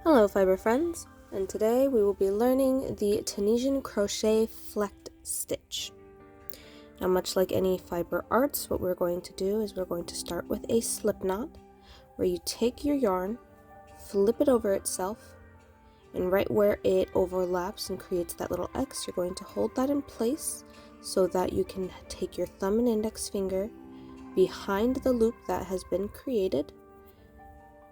Hello fiber friends, and today we will be learning the Tunisian Crochet Flecked stitch. Now, much like any fiber arts, what we're going to do is we're going to start with a slip knot where you take your yarn, flip it over itself, and right where it overlaps and creates that little X, you're going to hold that in place so that you can take your thumb and index finger behind the loop that has been created,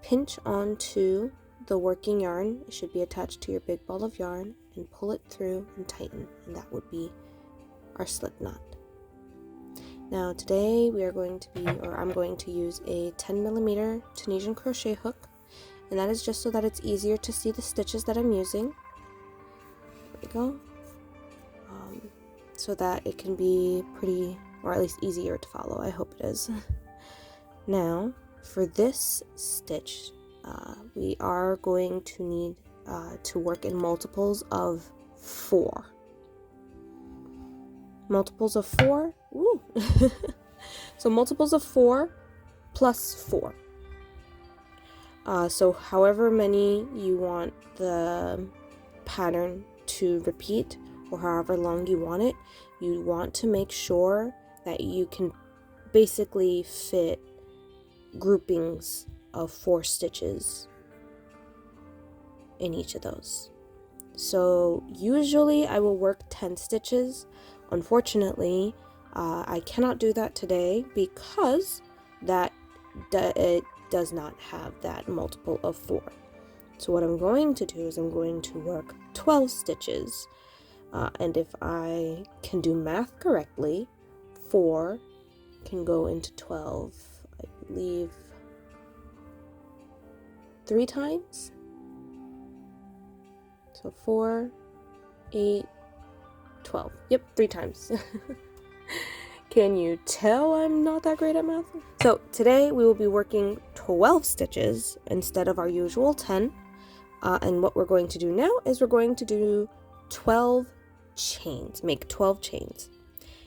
pinch onto the working yarn. It should be attached to your big ball of yarn, and pull it through and tighten, and that would be our slip knot. Now today I'm going to use a 10mm Tunisian crochet hook, and that is just so that it's easier to see the stitches that I'm using. There we go. So that it can be pretty, or at least easier to follow. I hope it is. Now for this stitch, we are going to need to work in multiples of 4. Multiples of 4? Woo! So multiples of 4 plus 4. So however many you want the pattern to repeat, or however long you want it, you want to make sure that you can basically fit groupings of 4 stitches in each of those. So usually I will work 10 stitches. Unfortunately, I cannot do that today because it does not have that multiple of 4. So what I'm going to do is I'm going to work 12 stitches, and if I can do math correctly, 4 can go into 12, I believe, 3 times. So 4, 8, 12. Yep, 3 times. Can you tell I'm not that great at math? So today we will be working 12 stitches instead of our usual 10. And what we're going to do now is we're going to do 12 chains. Make 12 chains.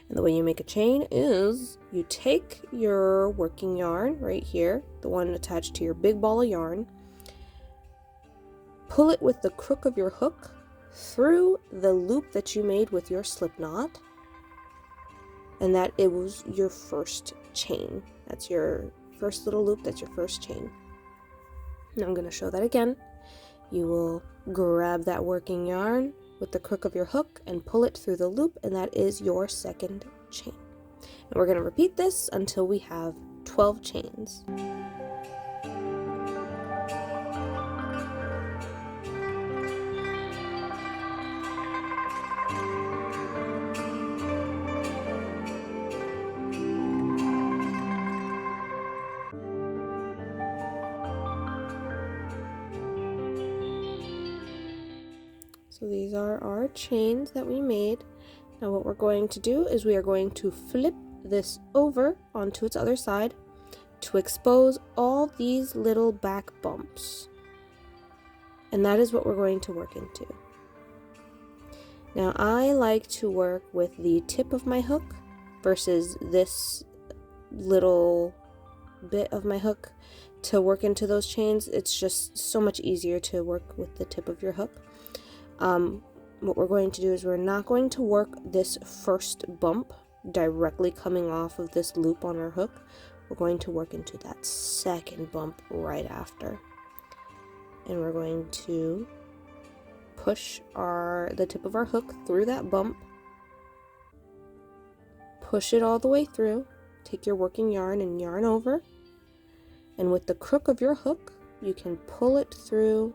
And the way you make a chain is you take your working yarn right here, the one attached to your big ball of yarn, pull it with the crook of your hook through the loop that you made with your slip knot, and that it was your first chain. That's your first little loop, that's your first chain. Now I'm going to show that again. You will grab that working yarn with the crook of your hook and pull it through the loop, and that is your second chain. And we're going to repeat this until we have 12 chains. So these are our chains that we made. Now what we're going to do is we are going to flip this over onto its other side to expose all these little back bumps. And that is what we're going to work into. Now I like to work with the tip of my hook versus this little bit of my hook to work into those chains. It's just so much easier to work with the tip of your hook. What we're going to do is we're not going to work this first bump directly coming off of this loop on our hook. We're going to work into that second bump right after. And we're going to push the tip of our hook through that bump, push it all the way through, take your working yarn and yarn over, and with the crook of your hook, you can pull it through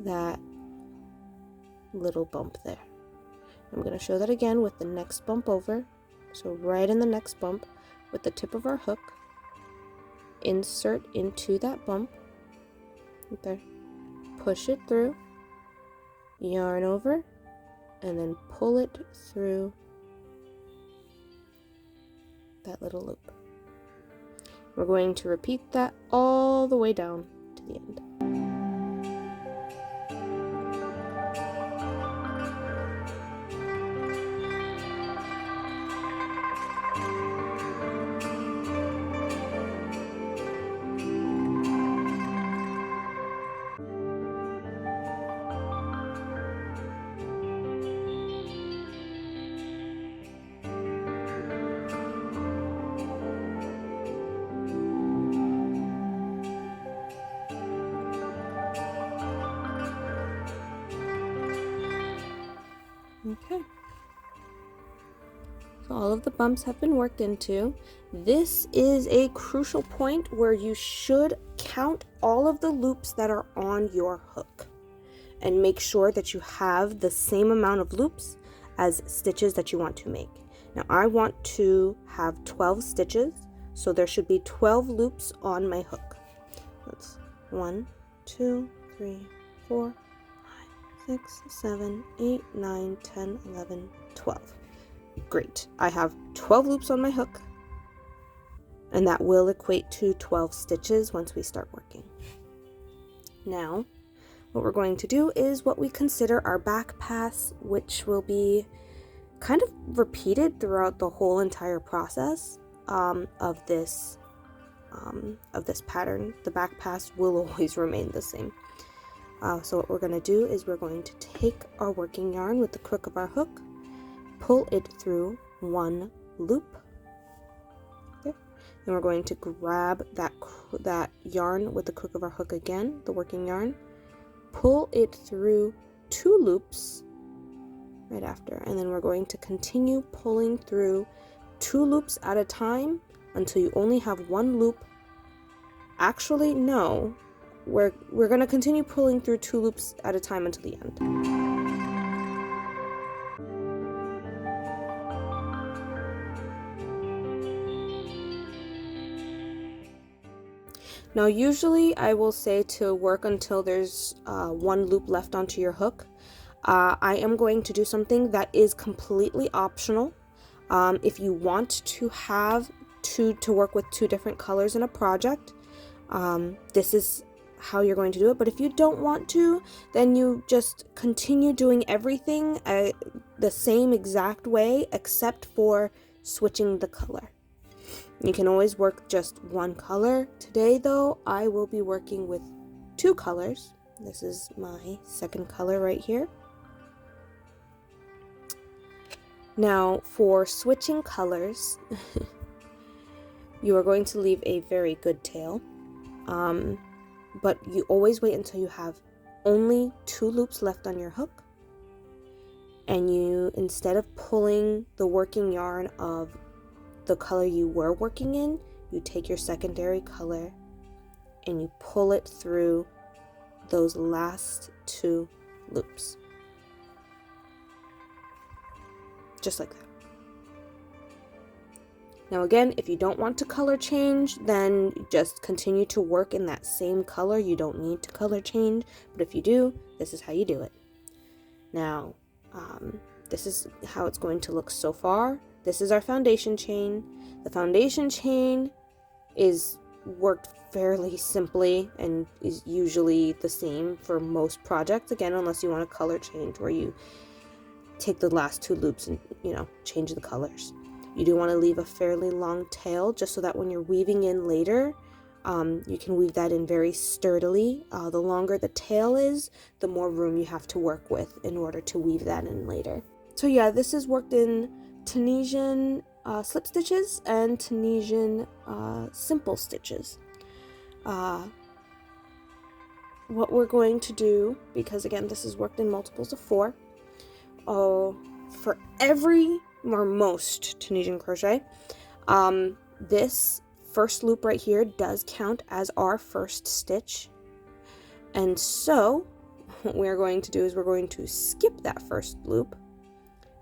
that little bump there. I'm going to show that again with the next bump over. So right in the next bump, with the tip of our hook, insert into that bump, right there, push it through, yarn over, and then pull it through that little loop. We're going to repeat that all the way down to the end. all of the bumps have been worked into. This is a crucial point where you should count all of the loops that are on your hook and make sure that you have the same amount of loops as stitches that you want to make. Now I want to have 12 stitches, so there should be 12 loops on my hook. That's 1, 2, 3, 4, 5, 6, 7, 8, 9, 10, 11, 12. Great. I have 12 loops on my hook, and that will equate to 12 stitches once we start working. Now, what we're going to do is what we consider our back pass, which will be kind of repeated throughout the whole entire process of this pattern. The back pass will always remain the same. So what we're going to do is we're going to take our working yarn with the crook of our hook, pull it through one loop. Okay. Then we're going to grab that yarn with the crook of our hook again, the working yarn, pull it through 2 loops right after, and then we're going to continue pulling through 2 loops at a time until you only have 1 loop. Actually, no, we're going to continue pulling through 2 loops at a time until the end. Now usually I will say to work until there's 1 loop left onto your hook. I am going to do something that is completely optional. If you want to have to work with 2 different colors in a project, this is how you're going to do it. But if you don't want to, then you just continue doing everything the same exact way except for switching the color. You can always work just 1 color. Today though, I will be working with 2 colors. This is my second color right here. Now for switching colors, you are going to leave a very good tail, but you always wait until you have only 2 loops left on your hook, and you, instead of pulling the working yarn of the color you were working in, you take your secondary color and you pull it through those last 2 loops. Just like that. Now again, if you don't want to color change, then just continue to work in that same color. You don't need to color change, but if you do, this is how you do it. Now, this is how it's going to look so far. This is our foundation chain. The foundation chain is worked fairly simply and is usually the same for most projects, again, unless you want a color change where you take the last 2 loops and, change the colors. You do want to leave a fairly long tail just so that when you're weaving in later, you can weave that in very sturdily. The longer the tail is, the more room you have to work with in order to weave that in later. So yeah, this is worked in Tunisian slip stitches and Tunisian simple stitches. What we're going to do, because again this is worked in multiples of 4, for every or most Tunisian crochet, this first loop right here does count as our first stitch, and so what we're going to do is we're going to skip that first loop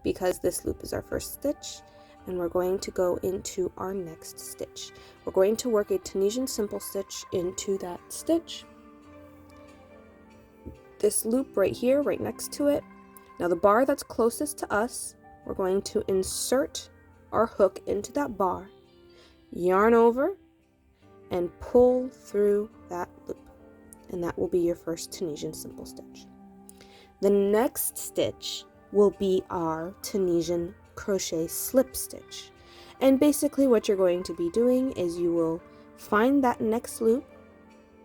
because this loop is our first stitch, and we're going to go into our next stitch. We're going to work a Tunisian simple stitch into that stitch. This loop right here, right next to it. Now the bar that's closest to us, we're going to insert our hook into that bar, yarn over, and pull through that loop. And that will be your first Tunisian simple stitch. The next stitch will be our Tunisian crochet slip stitch. And basically what you're going to be doing is you will find that next loop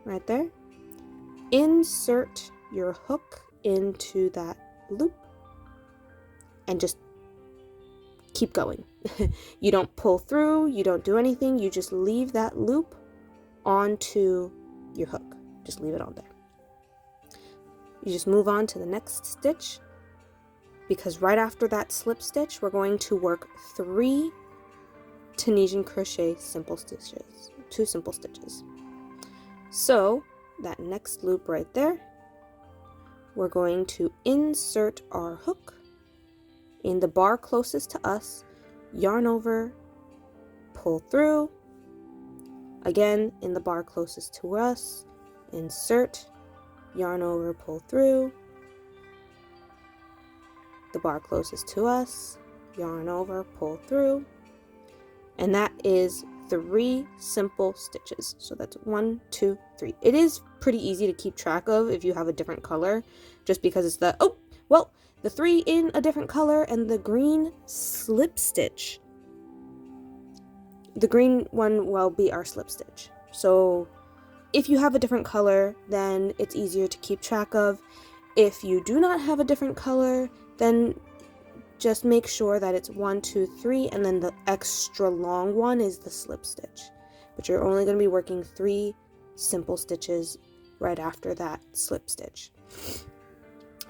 right there, insert your hook into that loop, and just keep going. You don't pull through, you don't do anything, you just leave that loop onto your hook. Just leave it on there. You just move on to the next stitch, because right after that slip stitch, we're going to work 3 Tunisian crochet simple stitches, 2 simple stitches. So that next loop right there, we're going to insert our hook in the bar closest to us, yarn over, pull through, again in the bar closest to us, insert, yarn over, pull through, the bar closest to us, yarn over, pull through, and that is 3 simple stitches. So that's 1, 2, 3. It is pretty easy to keep track of if you have a different color, just because it's the, oh, well, the 3 in a different color and the green slip stitch. The green one will be our slip stitch. So if you have a different color, then it's easier to keep track of. If you do not have a different color, then just make sure that it's 1, 2, 3, and then the extra long one is the slip stitch. But you're only going to be working 3 simple stitches right after that slip stitch.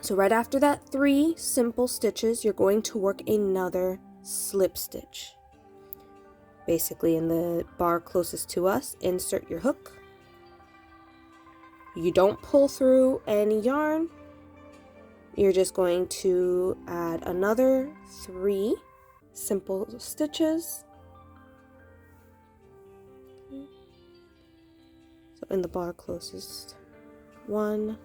So right after that 3 simple stitches, you're going to work another slip stitch. Basically in the bar closest to us, insert your hook. You don't pull through any yarn. You're just going to add another 3 simple stitches. So in the bar closest, 1,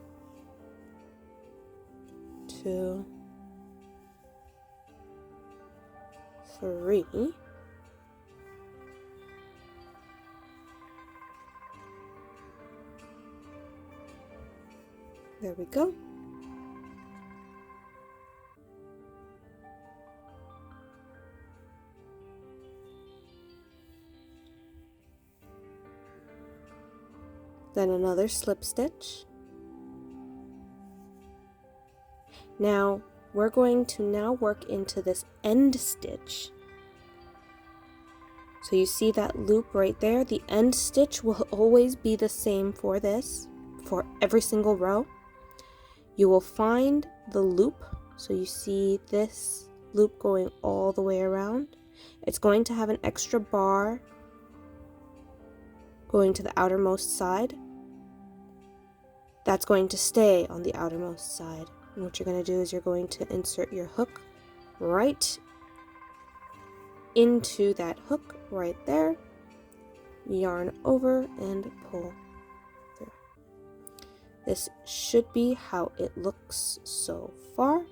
2, 3. There we go. Then another slip stitch. Now we're going to now work into this end stitch. So you see that loop right there? The end stitch will always be the same for this, for every single row. You will find the loop. So you see this loop going all the way around. It's going to have an extra bar going to the outermost side. That's going to stay on the outermost side. And what you're going to do is you're going to insert your hook right into that hook right there, yarn over and pull through. This should be how it looks so far.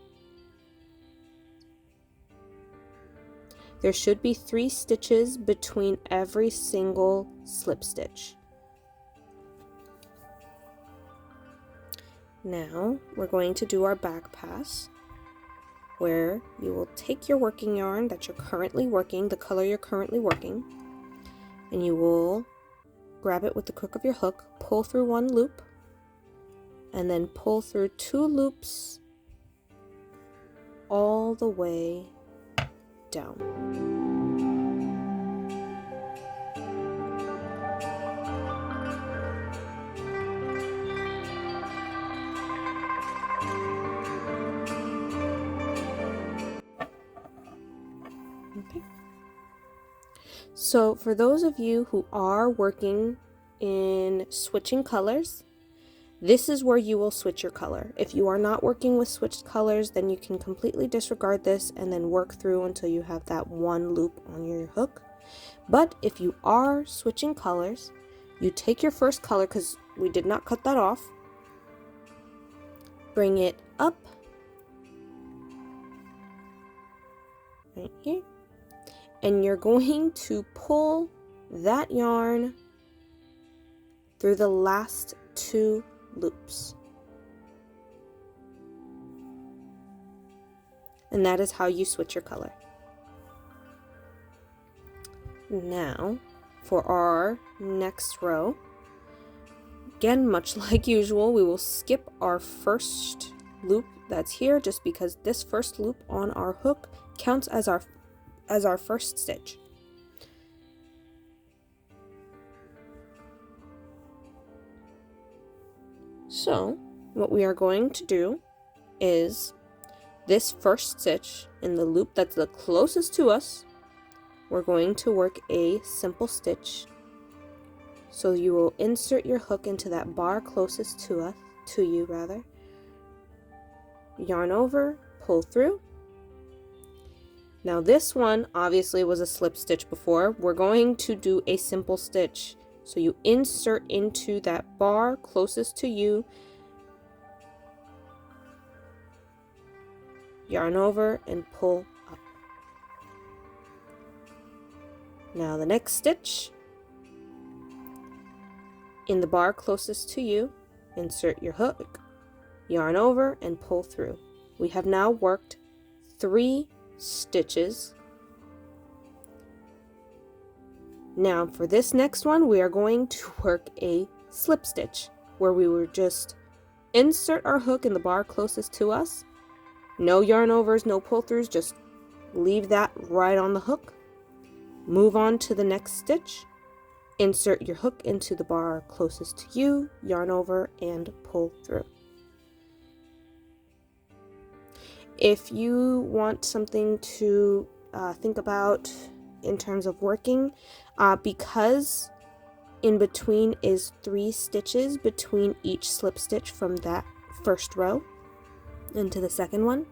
There should be 3 stitches between every single slip stitch. Now we're going to do our back pass, where you will take your working yarn that you're currently working, the color you're currently working, and you will grab it with the crook of your hook, pull through 1 loop, and then pull through 2 loops all the way down. Okay. So for those of you who are working in switching colors, this is where you will switch your color. If you are not working with switched colors, then you can completely disregard this and then work through until you have that 1 loop on your hook. But if you are switching colors, you take your first color, because we did not cut that off, bring it up right here, and you're going to pull that yarn through the last 2 loops. And that is how you switch your color. Now, for our next row, again, much like usual, we will skip our first loop that's here, just because this first loop on our hook counts as our first stitch. So what we are going to do is this first stitch in the loop that's the closest to us, we're going to work a simple stitch. So you will insert your hook into that bar closest to you, yarn over, pull through. Now this one obviously was a slip stitch before. We're going to do a simple stitch. So you insert into that bar closest to you, yarn over and pull up. Now the next stitch, in the bar closest to you, insert your hook, yarn over and pull through. We have now worked 3 stitches. Now for this next one, we are going to work a slip stitch where we will just insert our hook in the bar closest to us. No yarn overs, no pull throughs, just leave that right on the hook. Move on to the next stitch. Insert your hook into the bar closest to you, yarn over and pull through. If you want something to think about in terms of working, because in between is 3 stitches between each slip stitch from that first row into the second one,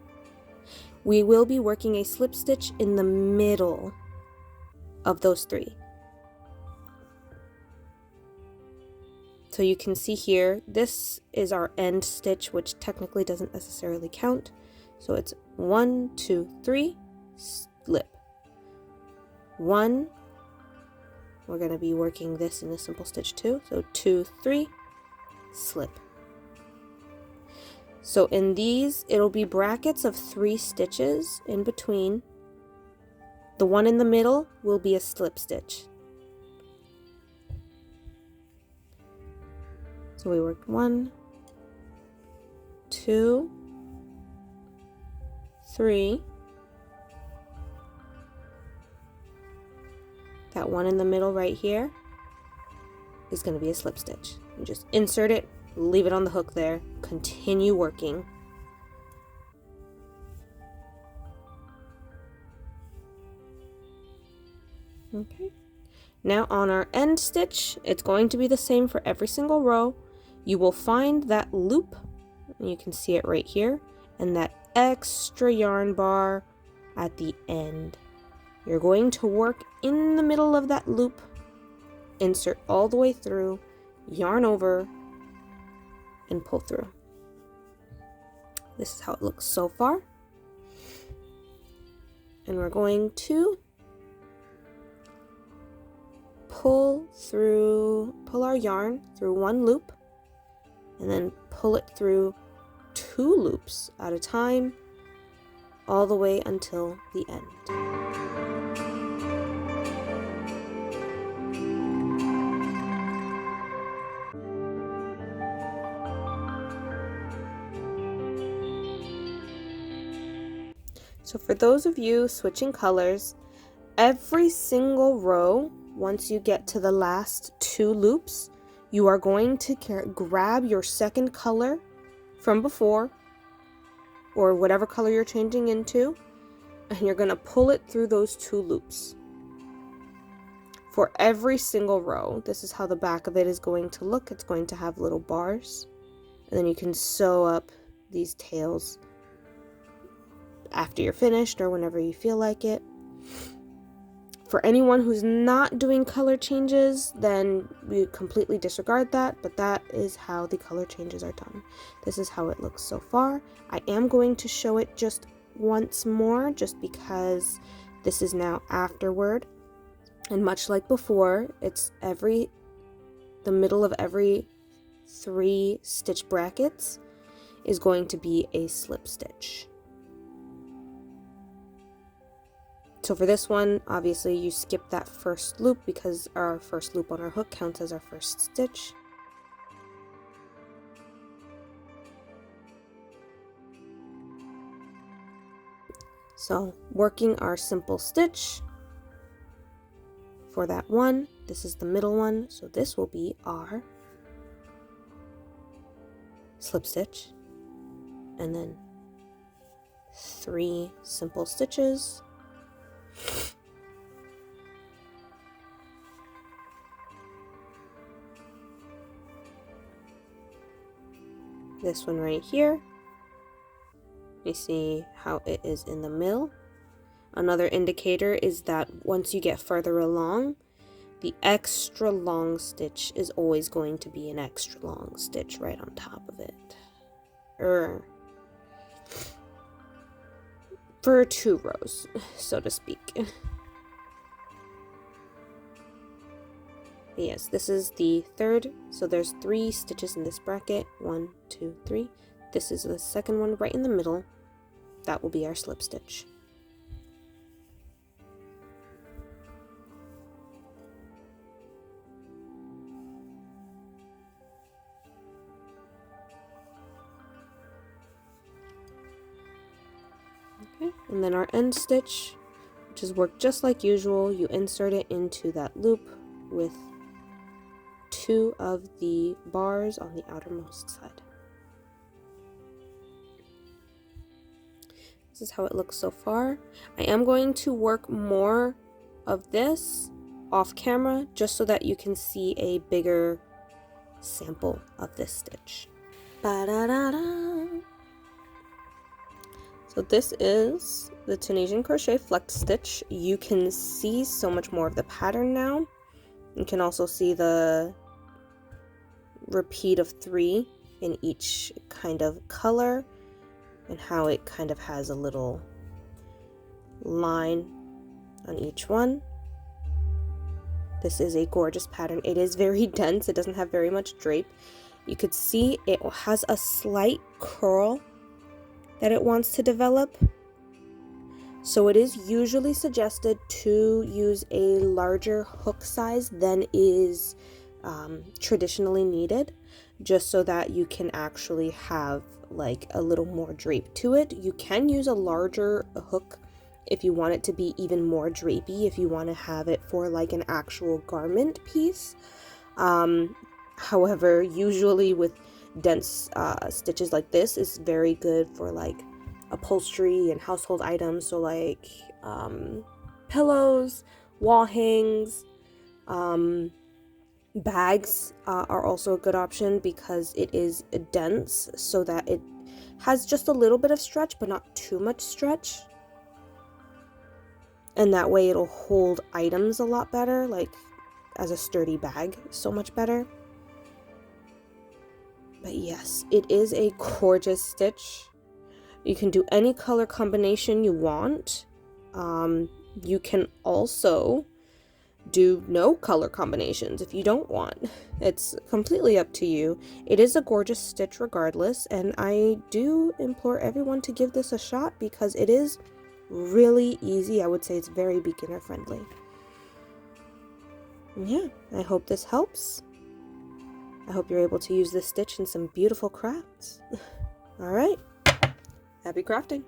we will be working a slip stitch in the middle of those 3. So you can see here, this is our end stitch, which technically doesn't necessarily count. So it's 1, 2, 3, slip. 1, we're going to be working this in a simple stitch too. So 2, 3, slip. So in these, it'll be brackets of 3 stitches in between. The one in the middle will be a slip stitch. So we worked 1, 2, 3. That one in the middle right here is going to be a slip stitch. You just insert it, leave it on the hook there, continue working. Okay. Now on our end stitch, it's going to be the same for every single row. You will find that loop, and you can see it right here, and that extra yarn bar at the end. You're going to work in the middle of that loop, insert all the way through, yarn over, and pull through. This is how it looks so far. And we're going to pull our yarn through 1 loop, and then pull it through 2 loops at a time, all the way until the end. So for those of you switching colors, every single row, once you get to the last 2 loops, you are going to grab your second color from before, or whatever color you're changing into, and you're going to pull it through those 2 loops. For every single row, this is how the back of it is going to look. It's going to have little bars, and then you can sew up these tails after you're finished or whenever you feel like it. For anyone who's not doing color changes, then we completely disregard that, but that is how the color changes are done. This is how it looks so far. I am going to show it just once more, just because this is now afterward. And much like before, it's the middle of every 3 stitch brackets is going to be a slip stitch. So for this one, obviously you skip that first loop because our first loop on our hook counts as our first stitch. So working our simple stitch for that one, this is the middle one, so this will be our slip stitch, and then 3 simple stitches. This one right here, you see how it is in the middle. Another indicator is that once you get further along, the extra long stitch is always going to be an extra long stitch right on top of it. For 2 rows, so to speak. Yes, this is the third, so there's 3 stitches in this bracket. 1, 2, 3. This is the second one right in the middle. That will be our slip stitch. Okay, and then our end stitch, which is worked just like usual, you insert it into that loop with 2 of the bars on the outermost side. This is how it looks so far. I am going to work more of this off camera just so that you can see a bigger sample of this stitch. Ba-da-da-da. So this is the Tunisian Crochet Flecked stitch. You can see so much more of the pattern now. You can also see the repeat of 3 in each kind of color and how it kind of has a little line on each one. This is a gorgeous pattern. It is very dense. It doesn't have very much drape. You could see it has a slight curl that it wants to develop. So it is usually suggested to use a larger hook size than is traditionally needed, just so that you can actually have like a little more drape to it. You can use a larger hook if you want it to be even more drapey, if you want to have it for like an actual garment piece. However, usually with dense stitches like this is very good for like upholstery and household items, so like pillows, wall hangs, bags are also a good option because it is dense, so that it has just a little bit of stretch but not too much stretch, and that way it'll hold items a lot better, like as a sturdy bag, so much better. But yes, it is a gorgeous stitch. You can do any color combination you want. You can also do no color combinations if you don't want. It's completely up to you. It is a gorgeous stitch regardless, and I do implore everyone to give this a shot because it is really easy. I would say it's very beginner friendly. Yeah, I hope this helps. I hope you're able to use this stitch in some beautiful crafts. All right, happy crafting!